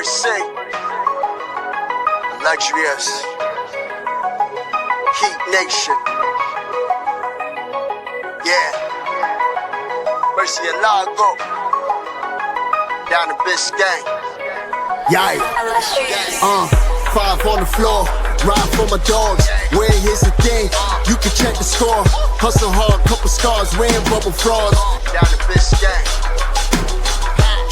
say, luxurious Heat Nation. Yeah, Mercy and Lago, down to Biscayne. Yay, 5 on the floor, ride for my dogs. Where here's the thing, you can check the score. Hustle hard, couple scars, wearing bubble frauds. Down to Biscayne.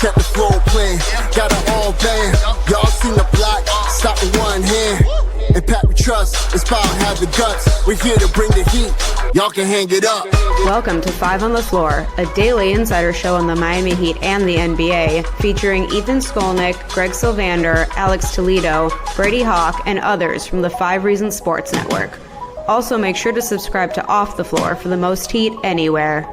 Kept the flow playing, got it all banned. Y'all seen the block, stop with one hand. And Pat we trust, it's power, have the guts. We're here to bring the heat, y'all can hang it up. Welcome to 5 on the Floor, a daily insider show on the Miami Heat and the NBA, featuring Ethan Skolnick, Greg Sylvander, Alex Toledo, Brady Hawk, and others from the 5 Reasons Sports Network. Also make sure to subscribe to Off the Floor for the most heat anywhere.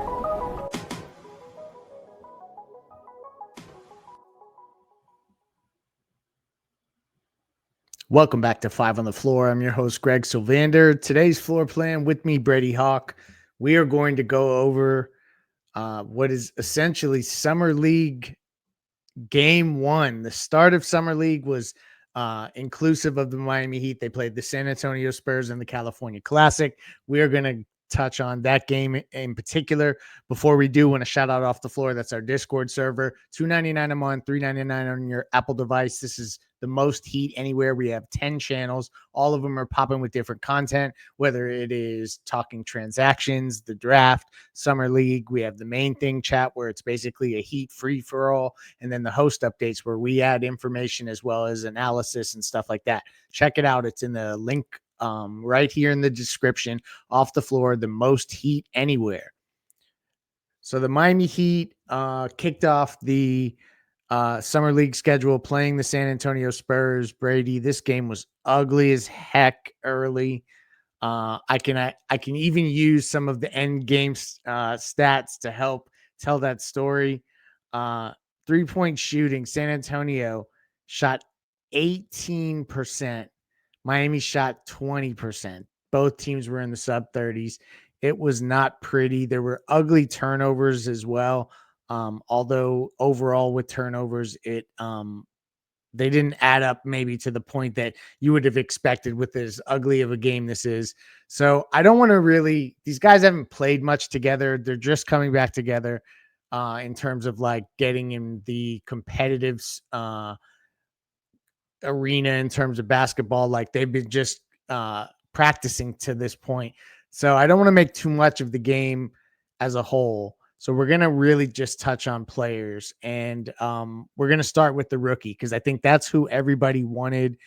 Welcome back to 5 on the Floor. I'm your host, Greg Sylvander. Today's floor plan with me, Brady Hawk. We are going to go over what is essentially Summer League Game 1. The start of Summer League was inclusive of the Miami Heat. They played the San Antonio Spurs in the California Classic. We are going to touch on that game in particular. Before we do, want to shout out Off the Floor. That's our Discord server. $2.99 a month, $3.99 on your Apple device. This is the most heat anywhere. We have 10 channels. All of them are popping with different content, whether it is talking transactions, the draft, Summer League. We have the main thing chat where it's basically a heat free for all. And then the host updates where we add information as well as analysis and stuff like that. Check it out. It's in the link right here in the description. Off the Floor, the most heat anywhere. So the Miami Heat kicked off the Summer League schedule playing the San Antonio Spurs. Brady, this game was ugly as heck early. I can even use some of the end game stats to help tell that story. 3-point shooting, San Antonio shot 18%. Miami shot 20%. Both teams were in the sub 30s. It was not pretty. There were ugly turnovers as well. Although overall with turnovers, they didn't add up maybe to the point that you would have expected with as ugly of a game this is. So I don't want to really, these guys haven't played much together. They're just coming back together in terms of like getting in the competitive arena in terms of basketball. Like they've been just practicing to this point. So I don't want to make too much of the game as a whole. So we're going to really just touch on players, and we're going to start with the rookie because I think that's who everybody wanted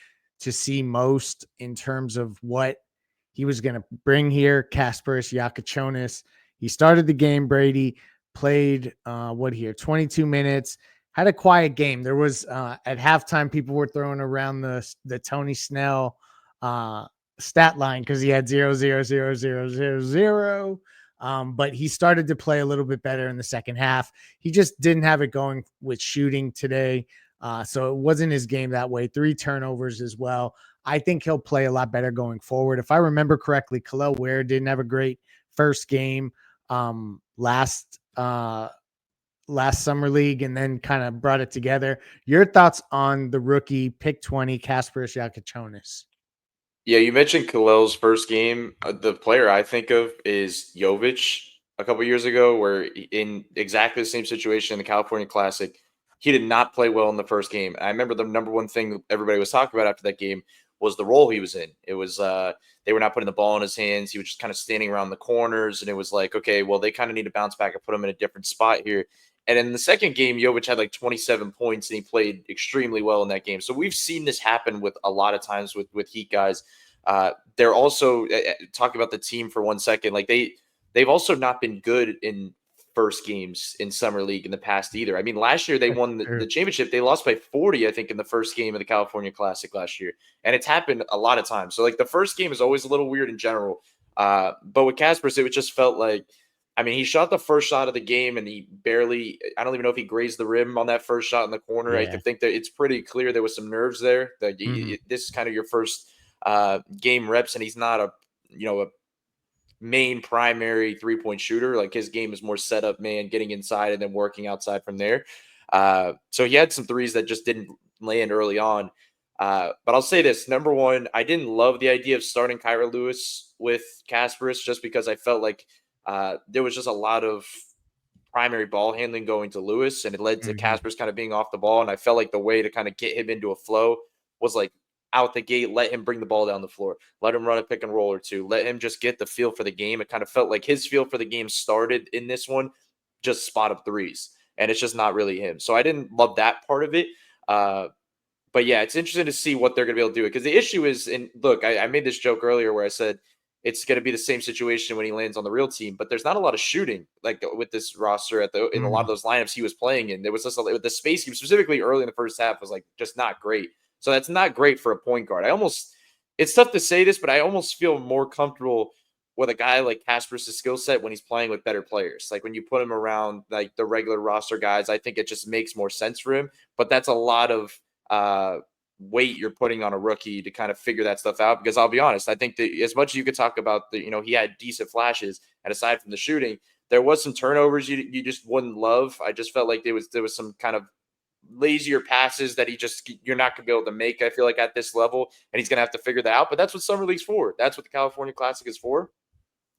to see most in terms of what he was going to bring here. Kasparas Jakučionis. He started the game, Brady, played 22 minutes, had a quiet game. There was at halftime, people were throwing around the Tony Snell stat line because he had 0-0-0-0-0-0. But he started to play a little bit better in the second half. He just didn't have it going with shooting today. So it wasn't his game that way. 3 turnovers as well. I think he'll play a lot better going forward. If I remember correctly, Kelle Wear didn't have a great first game last Summer League and then kind of brought it together. Your thoughts on the rookie pick 20, Kasparas Jakučionis? Yeah, you mentioned Kelle's first game. The player I think of is Jovic a couple years ago, where in exactly the same situation in the California Classic, he did not play well in the first game. I remember the number one thing everybody was talking about after that game was the role he was in. It was they were not putting the ball in his hands. He was just kind of standing around the corners, and it was like, okay, well, they kind of need to bounce back and put him in a different spot here. And in the second game, Jovic had like 27 points, and he played extremely well in that game. So we've seen this happen with a lot of times with Heat guys. They're also talking about the team for 1 second. Like they've also not been good in first games in Summer League in the past either. I mean, last year they won the championship. They lost by 40, I think, in the first game of the California Classic last year. And it's happened a lot of times. So like the first game is always a little weird in general. But with Kasparas, it just felt like, I mean, he shot the first shot of the game and he barely, I don't even know if he grazed the rim on that first shot in the corner. Yeah. I could think that it's pretty clear there was some nerves there. That this is kind of your first game reps, and he's not a main primary 3-point shooter. Like his game is more set up man, getting inside and then working outside from there. So he had some threes that just didn't land early on. But I'll say this: number one, I didn't love the idea of starting Kyra Lewis with Kasparas just because I felt like there was just a lot of primary ball handling going to Lewis, and it led to Mhm. Kasparas kind of being off the ball. And I felt like the way to kind of get him into a flow was like out the gate, let him bring the ball down the floor, let him run a pick and roll or two, let him just get the feel for the game. It kind of felt like his feel for the game started in this one, just spot up threes, and it's just not really him. So I didn't love that part of it. But yeah, it's interesting to see what they're going to be able to do. Because the issue is, and look, I made this joke earlier where I said it's going to be the same situation when he lands on the real team, but there's not a lot of shooting like with this roster in a lot of Mhm. those lineups he was playing in. There was just the spacing, specifically early in the first half, was like just not great. So that's not great for a point guard. It's tough to say this, but I almost feel more comfortable with a guy like Kasparas' skill set when he's playing with better players. Like when you put him around like the regular roster guys, I think it just makes more sense for him. But that's a lot of uh, weight you're putting on a rookie to kind of figure that stuff out. Because I'll be honest, I think that as much as you could talk about he had decent flashes, and aside from the shooting, there was some turnovers you just wouldn't love. I just felt like there was some kind of lazier passes that you're not going to be able to make. I feel like at this level, and he's going to have to figure that out. But that's what summer league's for. That's what the California Classic is for.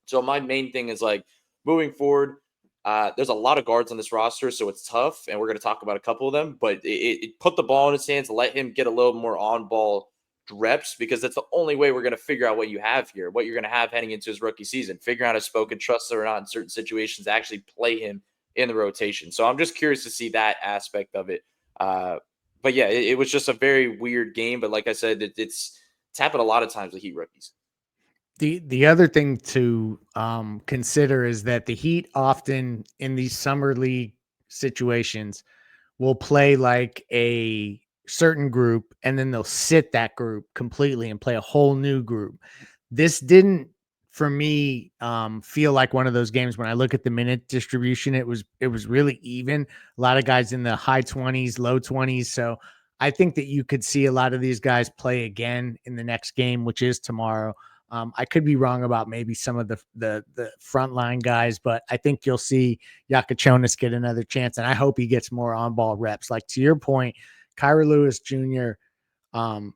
So my main thing is like moving forward. There's a lot of guards on this roster, so it's tough, and we're going to talk about a couple of them. But it put the ball in his hands, let him get a little more on-ball reps, because that's the only way we're going to figure out what you have here, what you're going to have heading into his rookie season. Figuring out if Spoke and trust or not in certain situations, actually play him in the rotation. So I'm just curious to see that aspect of it. But yeah, it was just a very weird game. But like I said, it's happened a lot of times with Heat rookies. The other thing to consider is that the Heat often in these summer league situations will play like a certain group and then they'll sit that group completely and play a whole new group. This didn't, for me, feel like one of those games. When I look at the minute distribution, it was really even. A lot of guys in the high 20s, low 20s. So I think that you could see a lot of these guys play again in the next game, which is tomorrow. I could be wrong about maybe some of the frontline guys, but I think you'll see Jakučionis get another chance, and I hope he gets more on ball reps. Like to your point, Kyra Lewis Jr.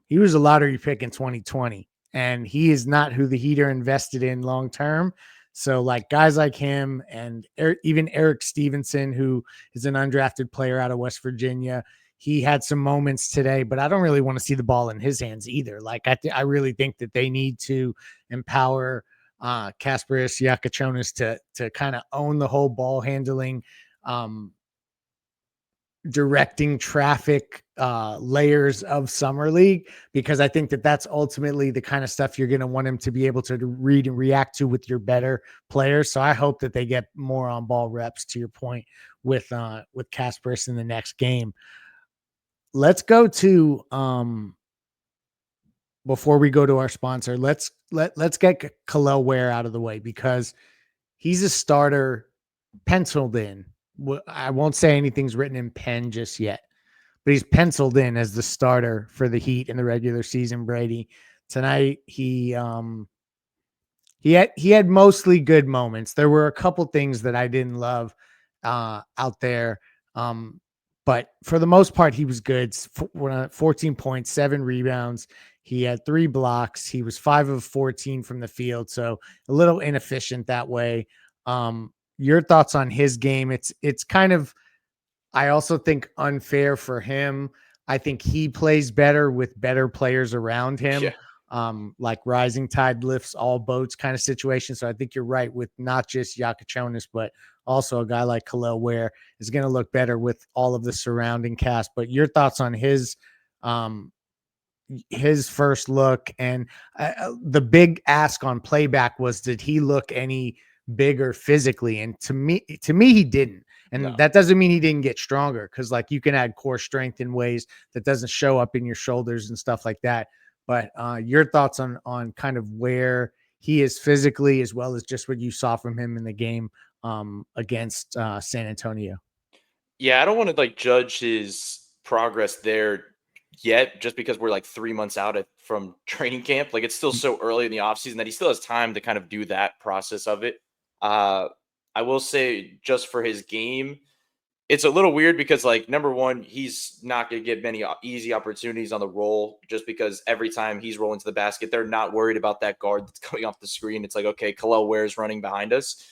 He was a lottery pick in 2020, and he is not who the Heat are invested in long term. So, like guys like him, and even Eric Stevenson, who is an undrafted player out of West Virginia, he had some moments today, but I don't really want to see the ball in his hands either. Like I really think that they need to empower Kasparas Jakučionis to kind of own the whole ball handling, um, directing traffic layers of summer league, because I think that that's ultimately the kind of stuff you're going to want him to be able to read and react to with your better players. So I hope that they get more on ball reps, to your point, with Kasparas in the next game. Let's go to before we go to our sponsor, let's get Kelle Wear out of the way, because he's a starter penciled in. I won't say anything's written in pen just yet, but he's penciled in as the starter for the Heat in the regular season. Brady, tonight he had mostly good moments. There were a couple things that I didn't love out there, but for the most part, he was good. 14 points, 7 rebounds. He had 3 blocks. He was 5 of 14 from the field, so a little inefficient that way. Your thoughts on his game? It's kind of, I also think, unfair for him. I think he plays better with better players around him. Yeah. Like rising tide lifts all boats kind of situation. So I think you're right with not just Jakučionis, but also a guy like Kelle Wear is going to look better with all of the surrounding cast. But your thoughts on his first look, and the big ask on playback was, did he look any bigger physically? And to me he didn't. And No. that doesn't mean he didn't get stronger, because like you can add core strength in ways that doesn't show up in your shoulders and stuff like that. But your thoughts on kind of where he is physically, as well as just what you saw from him in the game against San Antonio. Yeah, I don't want to like judge his progress there yet, just because we're like 3 months out from training camp. Like it's still so early in the offseason that he still has time to kind of do that process of it. Uh, I will say, just for his game, it's a little weird because, like, number one, he's not going to get many easy opportunities on the roll just because every time he's rolling to the basket, they're not worried about that guard that's coming off the screen. It's like, okay, Kelle Wear is running behind us,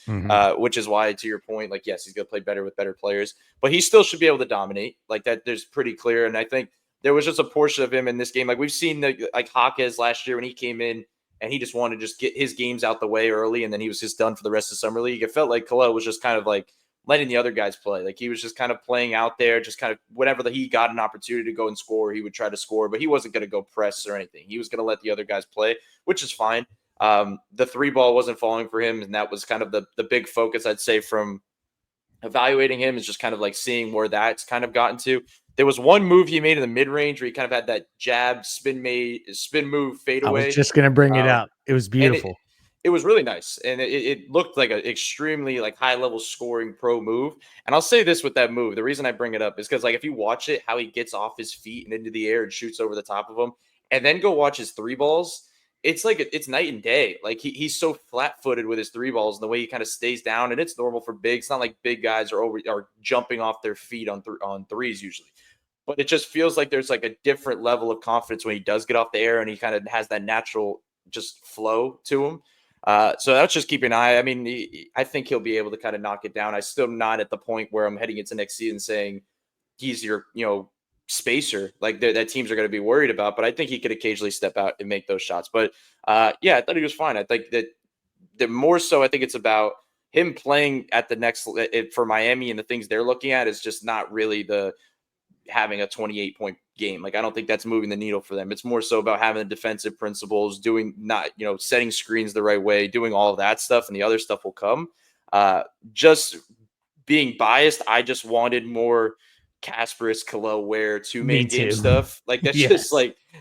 which is why, to your point, like, yes, he's going to play better with better players, but he still should be able to dominate. Like, that, there's pretty clear. And I think there was just a portion of him in this game. Like, we've seen, like Hawkes last year when he came in and he just wanted to just get his games out the way early, and then he was just done for the rest of summer league. It felt like Kelle was just kind of like letting the other guys play. Like, he was just kind of playing out there, just kind of whenever he got an opportunity to go and score, he would try to score, but he wasn't going to go press or anything. He was going to let the other guys play, which is fine. The three ball wasn't falling for him, and that was kind of the big focus, I'd say, from evaluating him, is just kind of like seeing where that's kind of gotten to. There was one move he made in the mid range where he kind of had that jab spin move fadeaway. I was just going to bring it up. It was beautiful. It was really nice, and it looked like an extremely like high level scoring pro move. And I'll say this with that move, the reason I bring it up is because, like, if you watch it, how he gets off his feet and into the air and shoots over the top of them, and then go watch his three balls, it's like it's night and day. Like, he's so flat footed with his three balls and the way he kind of stays down, and it's normal for bigs. It's not like big guys are jumping off their feet on threes usually. But it just feels like there's like a different level of confidence when he does get off the air, and he kind of has that natural just flow to him. So that's just keep an eye. I mean, I think he'll be able to kind of knock it down. I still not at the point where I'm heading into next season saying he's your, spacer like that teams are going to be worried about. But I think he could occasionally step out and make those shots. But yeah, I thought he was fine. I think that more so, I think it's about him playing at the next for Miami, and the things they're looking at is just not really having a 28-point game. Like, I don't think that's moving the needle for them. It's more so about having the defensive principles, doing setting screens the right way, doing all of that stuff, and the other stuff will come. Just being biased, I just wanted more Kasparas, Kelle Wear, two main game stuff. Like, that's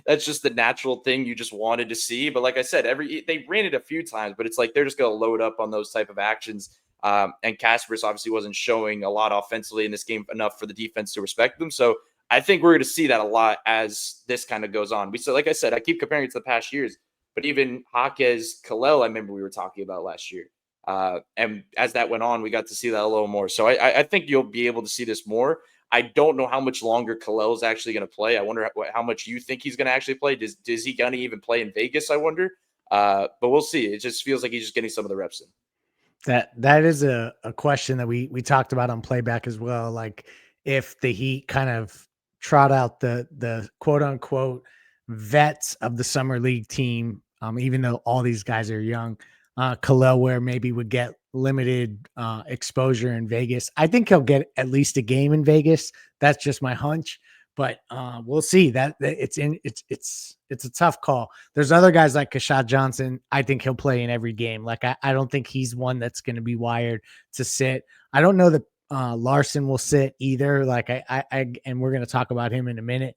that's just the natural thing you just wanted to see. But like I said, they ran it a few times, but it's like they're just going to load up on those type of actions. And Kasparas obviously wasn't showing a lot offensively in this game enough for the defense to respect them. So I think we're going to see that a lot as this kind of goes on. So, like I said, I keep comparing it to the past years, but even Hawkes, Kelle, I remember we were talking about last year. And as that went on, we got to see that a little more. So I think you'll be able to see this more. I don't know how much longer Kelle is actually going to play. I wonder how much you think he's going to actually play. Is he going to even play in Vegas? I wonder. But we'll see. It just feels like he's just getting some of the reps in. That is a question that we talked about on playback as well. Like, if the Heat kind of trot out the quote unquote vets of the summer league team, even though all these guys are young, Kelle Wear maybe would get limited exposure in Vegas. I think he'll get at least a game in Vegas. That's just my hunch. But we'll see. That it's a tough call. There's other guys like Kasparas Johnson. I think he'll play in every game. Like, I don't think he's one that's going to be wired to sit. I don't know that Larsson will sit either. Like, I and we're going to talk about him in a minute.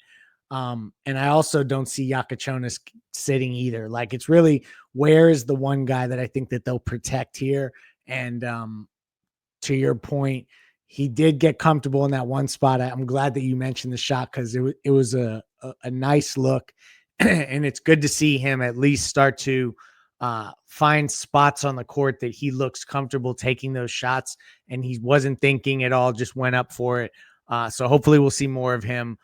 And I also don't see Jakučionis sitting either. Like, it's really, where is the one guy that I think that they'll protect here? And to your point, he did get comfortable in that one spot. I'm glad that you mentioned the shot, because it was a nice look, and it's good to see him at least start to find spots on the court that he looks comfortable taking those shots, and he wasn't thinking at all, just went up for it. So hopefully we'll see more of him.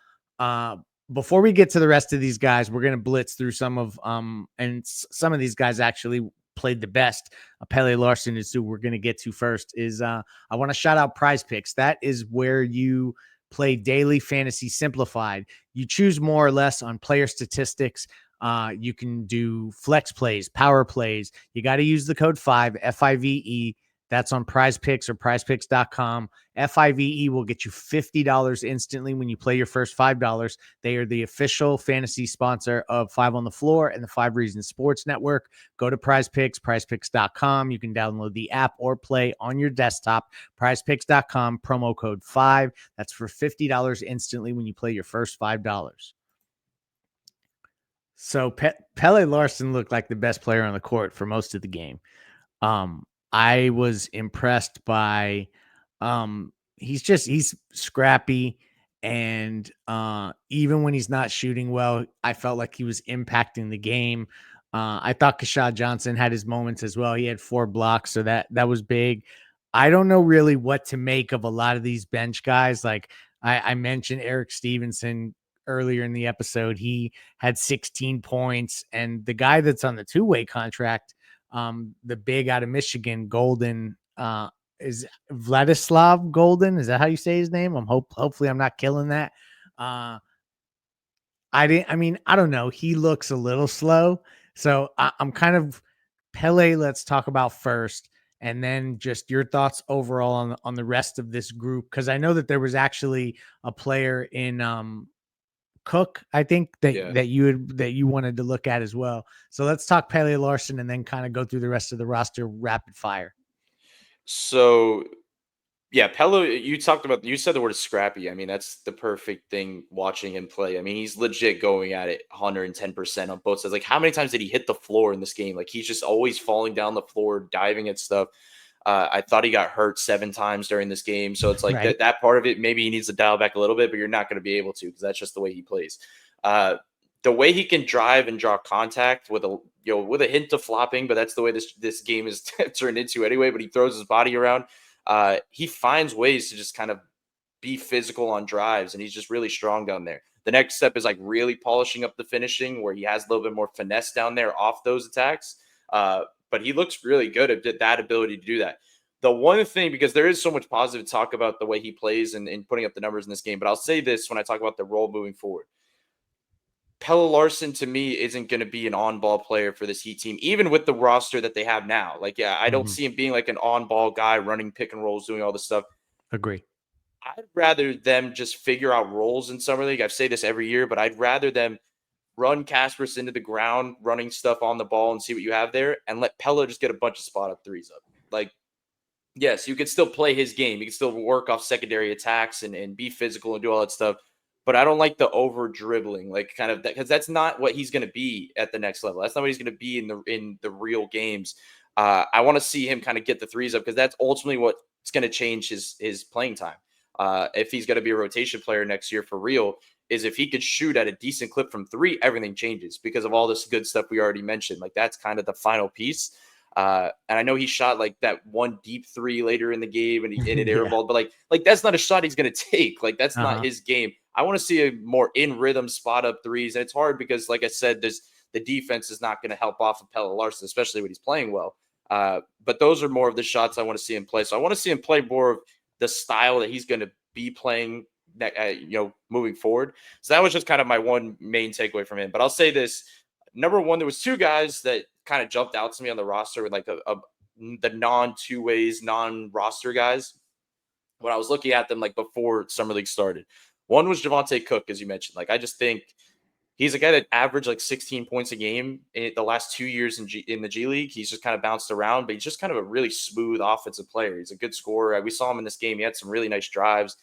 Before we get to the rest of these guys, we're going to blitz through some of some of these guys actually played the best. Pelle Larsson is who we're going to get to first. I want to shout out Prize Picks. That is where you play daily fantasy simplified. You choose more or less on player statistics. You can do flex plays, power plays. You got to use the code 5, FIVE. That's on Prize Picks or prizepicks.com. FIVE will get you $50 instantly when you play your first $5. They are the official fantasy sponsor of 5 on the Floor and the 5 Reasons Sports Network. Go to Prize Picks, prizepicks.com. You can download the app or play on your desktop. Prizepicks.com, promo code 5. That's for $50 instantly when you play your first $5. So Pelle Larsson looked like the best player on the court for most of the game. I was impressed by he's scrappy, and even when he's not shooting well, I felt like he was impacting the game. I thought Kasparas Johnson had his moments as well. He had 4 blocks, so that was big. I don't know really what to make of a lot of these bench guys. Like I mentioned Eric Stevenson earlier in the episode. He had 16 points, and the guy that's on the two-way contract, the big out of Michigan, Golden, is Vladislav Golden. Is that how you say his name? Hopefully I'm not killing that. I don't know. He looks a little slow. So I'm kind of Pelle. Let's talk about first, and then just your thoughts overall on the rest of this group. Cause I know that there was actually a player in, Cook, I think Yeah. that you wanted to look at as well. So let's talk Pelle Larsson and then kind of go through the rest of the roster rapid fire. So yeah, Pelle, you said the word scrappy. I mean, that's the perfect thing watching him play. I mean, he's legit going at it 110% on both sides. Like, how many times did he hit the floor in this game? Like, he's just always falling down the floor, diving at stuff. I thought he got hurt 7 times during this game. So it's like Right. that part of it, maybe he needs to dial back a little bit, but you're not going to be able to because that's just the way he plays. Uh, the way he can drive and draw contact with a hint of flopping, but that's the way this game is turned into anyway. But he throws his body around. He finds ways to just kind of be physical on drives, and he's just really strong down there. The next step is like really polishing up the finishing, where he has a little bit more finesse down there off those attacks. But he looks really good at that ability to do that. The one thing, because there is so much positive talk about the way he plays and putting up the numbers in this game, but I'll say this when I talk about the role moving forward. Pelle Larsson to me isn't going to be an on-ball player for this Heat team, even with the roster that they have now. Like, yeah, I don't Mhm. see him being like an on-ball guy running pick and rolls, doing all this stuff. Agree. I'd rather them just figure out roles in summer league. I say this every year, but I'd rather them run Kasparas into the ground, running stuff on the ball and see what you have there, and let Pelle just get a bunch of spot up threes up. Like, yes, you could still play his game. You can still work off secondary attacks and be physical and do all that stuff. But I don't like the over dribbling, like kind of that, because that's not what he's going to be at the next level. That's not what he's going to be in the real games. I want to see him kind of get the threes up because that's ultimately what's going to change his playing time. If he's going to be a rotation player next year for real, is if he could shoot at a decent clip from 3, everything changes because of all this good stuff we already mentioned. Like, that's kind of the final piece. And I know he shot like that one deep 3 later in the game and it Yeah. airballed, but like that's not a shot he's going to take. Like, that's not Uh-huh. his game. I want to see a more in rhythm spot up threes. And it's hard because, like I said, the defense is not going to help off of Pelle Larsson, especially when he's playing well. But those are more of the shots I want to see him play. So I want to see him play more of the style that he's going to be playing, moving forward. So that was just kind of my one main takeaway from him. But I'll say this: number one, there was 2 guys that kind of jumped out to me on the roster with like the non-two ways, non-roster guys when I was looking at them like before summer league started. One was Javonte Cook, as you mentioned. Like, I just think he's a guy that averaged like 16 points a game in the last 2 years in the G League. He's just kind of bounced around, but he's just kind of a really smooth offensive player. He's a good scorer. We saw him in this game. He had some really nice drives.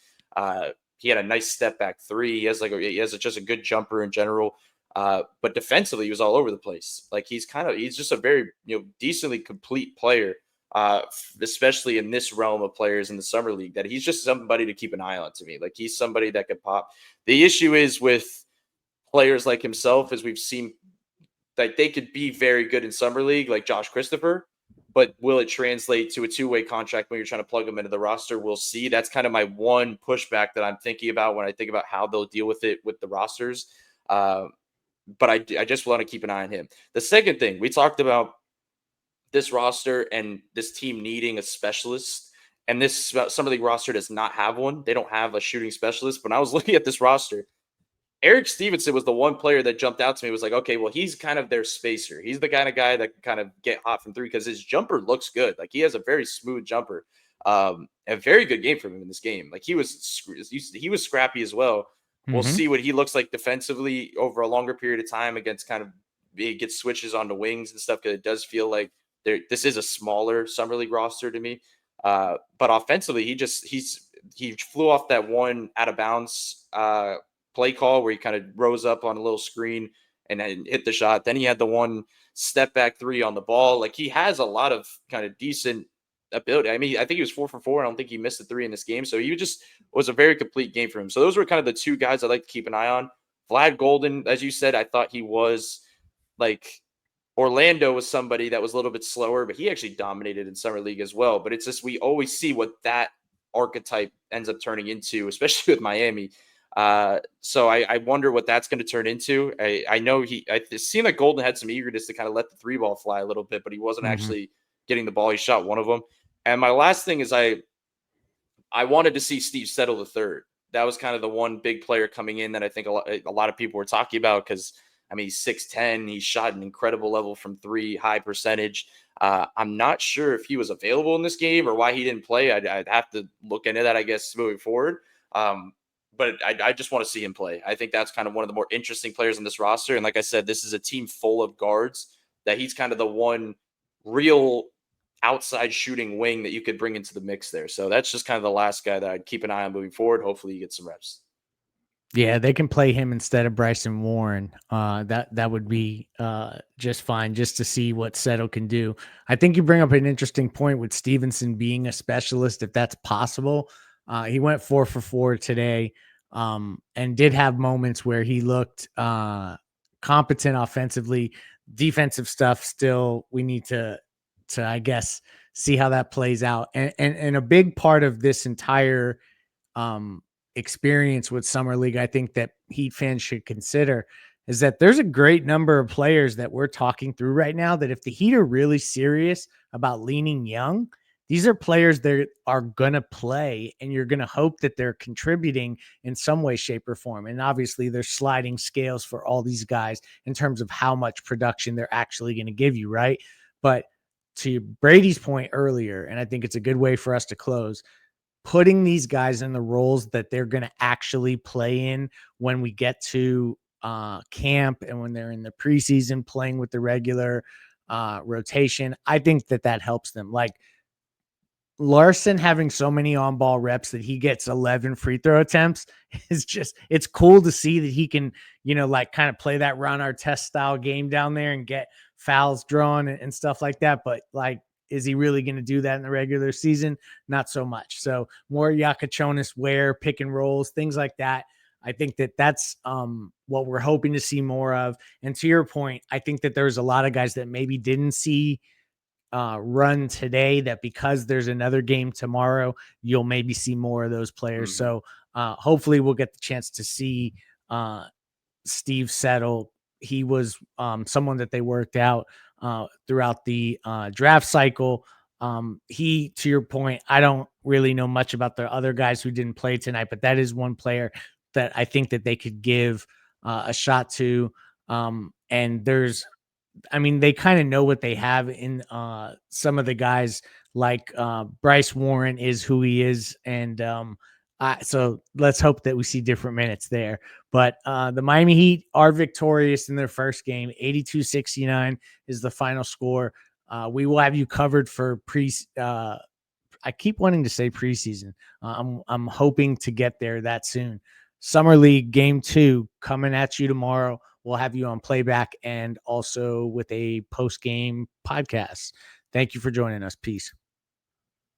He had a nice step back 3. He has just a good jumper in general. But defensively, he was all over the place. Like, he's just a very decently complete player. Especially in this realm of players in the summer league, that he's just somebody to keep an eye on to me. Like, he's somebody that could pop. The issue is with players like himself, as we've seen, like, they could be very good in summer league, like Josh Christopher, but will it translate to a 2-way contract when you're trying to plug them into the roster? We'll see. That's kind of my one pushback that I'm thinking about when I think about how they'll deal with it with the rosters. But I just want to keep an eye on him. The second thing, we talked about this roster and this team needing a specialist, and this summer league roster does not have one. They don't have a shooting specialist. When I was looking at this roster, Eric Stevenson was the one player that jumped out to me. Was like, okay, well, he's kind of their spacer. He's the kind of guy that can kind of get hot from 3 because his jumper looks good. Like, he has a very smooth jumper. A very good game from him in this game. Like, he was scrappy as well. We'll Mhm. see what he looks like defensively over a longer period of time against kind of he gets switches on the wings and stuff, because it does feel like this is a smaller summer league roster to me. But offensively, he flew off that one out of bounds play call where he kind of rose up on a little screen and then hit the shot. Then he had the one step back 3 on the ball. Like, he has a lot of kind of decent ability. I mean, I think he was 4 for 4. I don't think he missed a 3 in this game. So he just was a very complete game for him. So those were kind of the 2 guys I'd like to keep an eye on. Vlad Golden, as you said, I thought he was like Orlando was somebody that was a little bit slower, but he actually dominated in summer league as well. But it's just we always see what that archetype ends up turning into, especially with Miami. So I wonder what that's going to turn into. I know it seemed like Golden had some eagerness to kind of let the 3 ball fly a little bit, but he wasn't actually getting the ball. He shot one of them. And my last thing is I wanted to see Steve Settle the third. That was kind of the one big player coming in that I think a lot of people were talking about because, I mean, he's 6'10". He shot an incredible level from 3, high percentage. I'm not sure if he was available in this game or why he didn't play. I'd have to look into that, I guess, moving forward. But I just want to see him play. I think that's kind of one of the more interesting players on this roster. And like I said, this is a team full of guards that he's kind of the one real outside shooting wing that you could bring into the mix there. So that's just kind of the last guy that I'd keep an eye on moving forward. Hopefully you get some reps. Yeah, they can play him instead of Bryson Warren. That would be just fine, just to see what Settle can do. I think you bring up an interesting point with Stevenson being a specialist, if that's possible. He went 4 for 4 today, and did have moments where he looked competent offensively. Defensive stuff, still, we need to I guess see how that plays out. And a big part of this entire experience with Summer League, I think that Heat fans should consider, is that there's a great number of players that we're talking through right now that if the Heat are really serious about leaning young, these are players that are going to play, and you're going to hope that they're contributing in some way, shape, or form. And obviously there's sliding scales for all these guys in terms of how much production they're actually going to give you, right? But to Brady's point earlier, and I think it's a good way for us to close, putting these guys in the roles that they're going to actually play in when we get to camp and when they're in the preseason playing with the regular rotation, I think that helps them. Like Larsson having so many on-ball reps that he gets 11 free throw attempts is just, it's cool to see that he can, like kind of play that Ron Artest style game down there and get fouls drawn and stuff like that. But like, is he really going to do that in the regular season? Not so much. So more Jakučionis Wear, pick and rolls, things like that. I think that's what we're hoping to see more of. And to your point, I think that there's a lot of guys that maybe didn't see run today, that because there's another game tomorrow, you'll maybe see more of those players. So hopefully we'll get the chance to see Steve Settle. He was someone that they worked out throughout the draft cycle. To your point, I don't really know much about the other guys who didn't play tonight, but that is one player that I think that they could give a shot to. And they kind of know what they have in some of the guys, like Bryce Warren is who he is. And so let's hope that we see different minutes there. But the Miami Heat are victorious in their first game. 82-69 is the final score. We will have you covered for I keep wanting to say preseason. I'm hoping to get there that soon. Summer League Game 2 coming at you tomorrow. We'll have you on playback and also with a post-game podcast. Thank you for joining us. Peace.